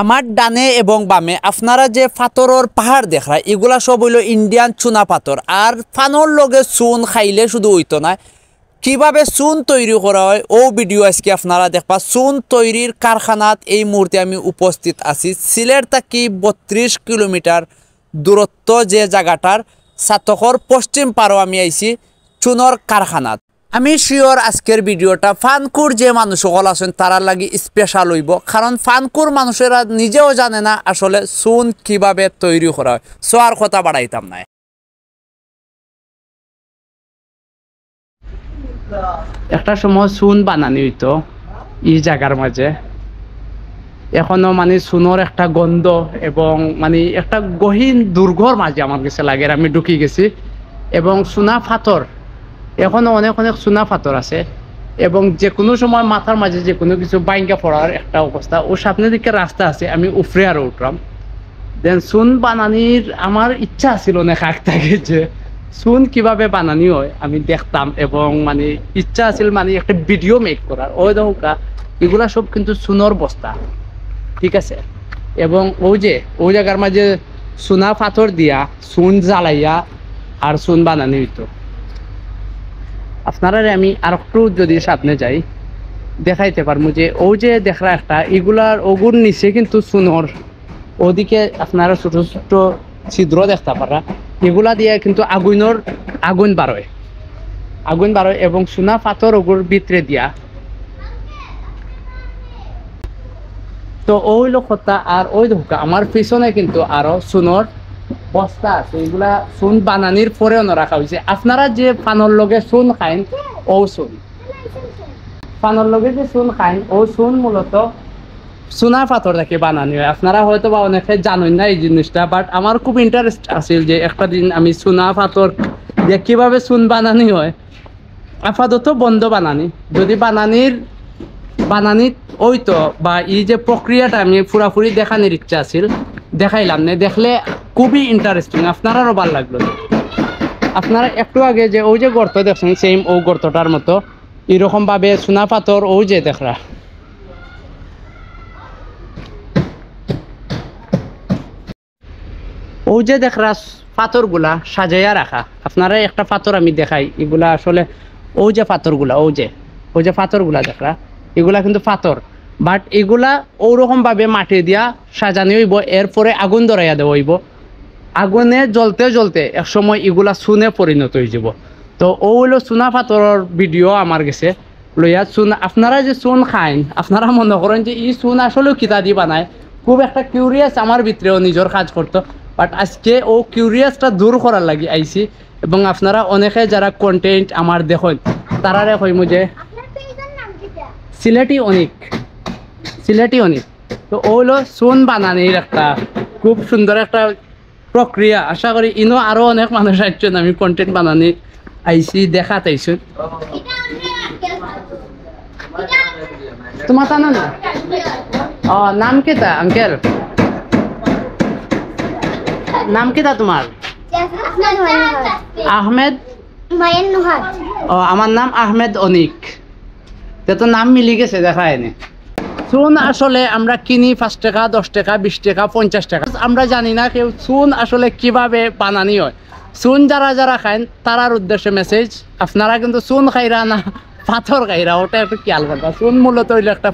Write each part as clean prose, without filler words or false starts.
আমার ডানে এবং বামে আপনারা যে পাথরের পাহাড় দেখা এগুলা সব হইল ইন্ডিয়ান চুনা পাথর। আর ফানোর লগে চুন খাইলে শুধু হইতো না, কিভাবে চুন তৈরি করা হয় ও ভিডিও আজকে আপনারা দেখবা। চুন তৈরির কারখানাত এই মুহূর্তে আমি উপস্থিত আছি। সিলেট থেকে 32 কিলোমিটার দূরত্ব যে জায়গাটার সাতকর পশ্চিম পারও আমি আইছি চুনর কারখানাত। আমি শিওর আজকের ভিডিওটা ফানকুর যে মানুষ সকল আছেন তারা লাগি স্পেশাল হইব, কারণ ফানকুর মানুষেরা নিজেও জানে না আসলে চুন কিভাবে তৈরি করা হয়। সো আর কথা বাড়াইতাম না। একটা সময় চুন বানানি হইতো এই জায়গার মাঝে, এখনো মানে চুনের একটা গন্ধ এবং মানে একটা গহীন দুর্গর মাঝে আমার কাছে লাগে। আমি ঢুকি গেছি এবং চুনা পাথর এখনো অনেক অনেক চুনা পাথর আছে এবং যে কোনো সময় মাথার মাঝে যে কোনো কিছু বাইঙ্গা পড়ার একটা অবস্থা। ও সামনের দিকে রাস্তা আছে, আমি উফরে আরো উঠলাম। দেন চুন বানানির আমার ইচ্ছা ছিল অনেক আগ থেকে যে চুন কিভাবে বানানি হয় আমি দেখতাম এবং মানে ইচ্ছা আছিল মানে একটা ভিডিও মেক করার। ওই দেখা এগুলা সব কিন্তু চুনর বস্তা, ঠিক আছে। এবং ওই জায়গার মাঝে চুনা পাথর দিয়া চুন জ্বালাইয়া আর চুন বানানি হইতো। আপনারা আমি আর একটু যদি সামনে যাই দেখাইতে পারবো যে যে দেখরা একটা এগুলার ওগুর নিচে কিন্তু চুনর, ওদিকে আপনারা ছোট ছোট ছিদ্র দেখতে পারা, এগুলা দিয়ে কিন্তু আগুন বাড়য় এবং চুনা পাথর ওগুর ভিতরে দিয়া। তো ওই লোকটা আর ওই ধোকা আমার পিছনে কিন্তু আরো চুনর বস্তা আছে, এগুলা চুন বানানির পরেও রাখা হয়েছে। আপনারা যে পানোর লগে চুন খাইন ও চুন, পানোর লগে যে চুন খাইন ও চুন মূলত চুনা পাথর থেকে বানানি হয়। আপনারা হয়তো বা অনেকে জানেন না এই জিনিসটা, বাট আমার খুব ইন্টারেস্ট আছিল যে একটা দিন আমি চুনা পাথর দিয়ে কিভাবে চুন বানানি হয় আপাতত বন্ধ বানানি যদি বানানিত ওইতো বা এই যে প্রক্রিয়াটা আমি পুরাপুরি দেখানোর ইচ্ছা আছিল, দেখাইলাম না। দেখলে খুবই ইন্টারেস্টিং, আপনারাও ভালো লাগলো। আপনারা একটু আগে যে ওই যে গর্ত দেখছেন সেম ও গর্তটার মতো এরকম ভাবে চুনা পাথর ওই যে দেখরা ওই যে দেখরা পাথরগুলা সাজাইয়া রাখা। আপনারা একটা পাথর আমি দেখাই, এগুলা আসলে ওই যে পাথরগুলা ওই যে পাথরগুলা দেখরা এগুলা কিন্তু পাথর, বাট এগুলা ওরকম ভাবে মাটি দিয়া সাজানি হইব, এরপরে আগুন ধরাইয়া দেওয়া হইব। আগুনে জ্বলতে জ্বলতে এক সময় এগুলা চুনে পরিণত হয়ে যাব। তো ও হইলো চুনা পাথরের ভিডিও আমার কাছে লইয়া। চুন আপনারা যে চুন খাইন আপনারা মনে করেন যে এই চুন আসলেও কিতা দিয়ে বানায়, খুব একটা কিউরিয়াস আমার ভিতরেও নিজের কাজ করতো। বাট আজকে ও কিউরিয়াসটা দূর করার লাগি আইছি এবং আপনারা অনেকে যারা কন্টেন্ট আমার দেখেন তারারে কইমু যে সিলেটি অনেক। তো ওইলো চুন বানানির একটা খুব সুন্দর একটা প্রক্রিয়া। আশা করি ইনো আরো অনেক মানুষ আসছেন, আমি কন্টেন্ট বানানি আইছি দেখাত আইছি। তোমার তা না নাম কেতা আঙ্কেল, নাম কেতা তোমার? আহমেদ। আমার নাম আহমেদ অনিক। তো নাম মিলি গেছে দেখা এনে। চুন আসলে আমরা কিনি 5 টাকা 10 টাকা 20 টাকা 50 টাকা, আমরা জানি না কেউ চুন আসলে কিভাবে বানানি হয়। চুন যারা খান তারার উদ্দেশ্যে মেসেজ, আপনারা কিন্তু চুন খাইরা না পাথর খাইরা, ওটা একটু খেয়াল করবা। চুন মূলত হইলো একটা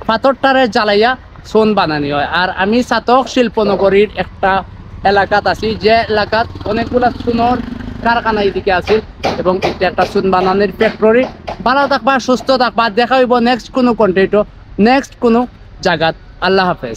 পাথরটারে জ্বালাইয়া চুন বানানি হয়। আর আমি চাতক শিল্পনগরীর একটা এলাকাত আছি, যে এলাকাত অনেকগুলা চুনের কারখানা এদিকে আছে এবং এটা একটা চুন বানানির ফ্যাক্টরি। ভালো থাকবা, সুস্থ থাকবা, দেখা হইব নেক্সট কোনো কন্টেন্ট নেক্সট কোনো জায়গাত। আল্লাহ হাফেজ।